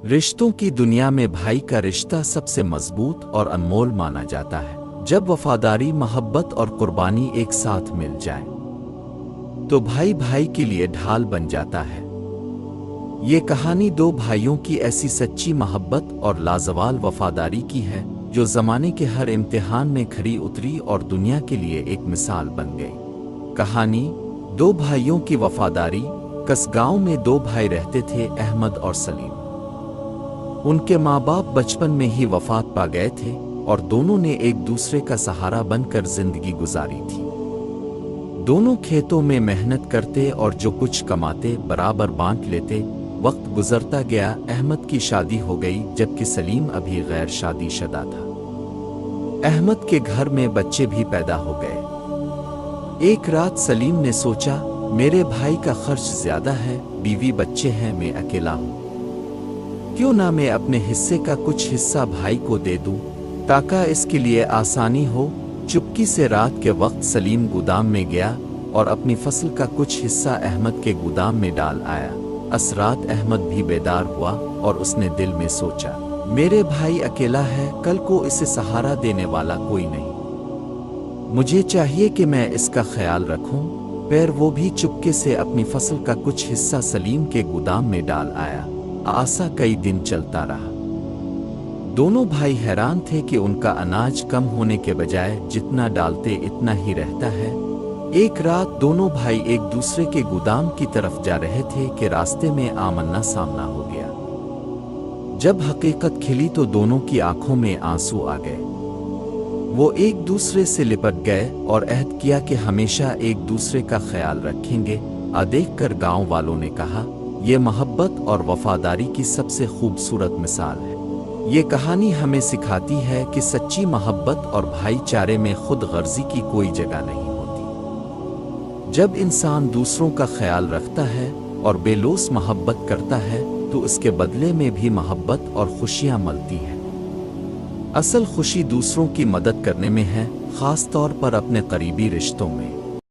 رشتوں کی دنیا میں بھائی کا رشتہ سب سے مضبوط اور انمول مانا جاتا ہے۔ جب وفاداری، محبت اور قربانی ایک ساتھ مل جائیں تو بھائی بھائی کے لیے ڈھال بن جاتا ہے۔ یہ کہانی دو بھائیوں کی ایسی سچی محبت اور لازوال وفاداری کی ہے جو زمانے کے ہر امتحان میں کھری اتری اور دنیا کے لیے ایک مثال بن گئی۔ کہانی دو بھائیوں کی وفاداری۔ کس گاؤں میں دو بھائی رہتے تھے، احمد اور سلیم۔ ان کے ماں باپ بچپن میں ہی وفات پا گئے تھے اور دونوں نے ایک دوسرے کا سہارا بن کر زندگی گزاری تھی۔ دونوں کھیتوں میں محنت کرتے اور جو کچھ کماتے برابر بانٹ لیتے۔ وقت گزرتا گیا، احمد کی شادی ہو گئی جبکہ سلیم ابھی غیر شادی شدہ تھا۔ احمد کے گھر میں بچے بھی پیدا ہو گئے۔ ایک رات سلیم نے سوچا، میرے بھائی کا خرچ زیادہ ہے، بیوی بچے ہیں، میں اکیلا ہوں، کیوں نہ میں اپنے حصے کا کچھ حصہ بھائی کو دے دوں تاکہ اس کے لیے آسانی ہو۔ چپکی سے رات کے وقت سلیم گودام میں گیا اور اپنی فصل کا کچھ حصہ احمد کے گودام میں ڈال آیا۔ اس رات احمد بھی بیدار ہوا اور اس نے دل میں سوچا، میرے بھائی اکیلا ہے، کل کو اسے سہارا دینے والا کوئی نہیں، مجھے چاہیے کہ میں اس کا خیال رکھوں۔ پھر وہ بھی چپکے سے اپنی فصل کا کچھ حصہ سلیم کے گودام میں ڈال آیا۔ ایسا کئی دن چلتا رہا۔ دونوں بھائی حیران تھے کہ ان کا اناج کم ہونے کے بجائے جتنا ڈالتے اتنا ہی رہتا ہے۔ ایک رات دونوں بھائی ایک دوسرے کے گودام کی طرف جا رہے تھے کہ راستے میں آمنا سامنا ہو گیا۔ جب حقیقت کھلی تو دونوں کی آنکھوں میں آنسو آ گئے۔ وہ ایک دوسرے سے لپٹ گئے اور عہد کیا کہ ہمیشہ ایک دوسرے کا خیال رکھیں گے۔ دیکھ کر گاؤں والوں نے کہا، یہ محبت اور وفاداری کی سب سے خوبصورت مثال ہے۔ یہ کہانی ہمیں سکھاتی ہے کہ سچی محبت اور بھائی چارے میں خود غرضی کی کوئی جگہ نہیں ہوتی۔ جب انسان دوسروں کا خیال رکھتا ہے اور بے لوث محبت کرتا ہے تو اس کے بدلے میں بھی محبت اور خوشیاں ملتی ہیں۔ اصل خوشی دوسروں کی مدد کرنے میں ہے، خاص طور پر اپنے قریبی رشتوں میں۔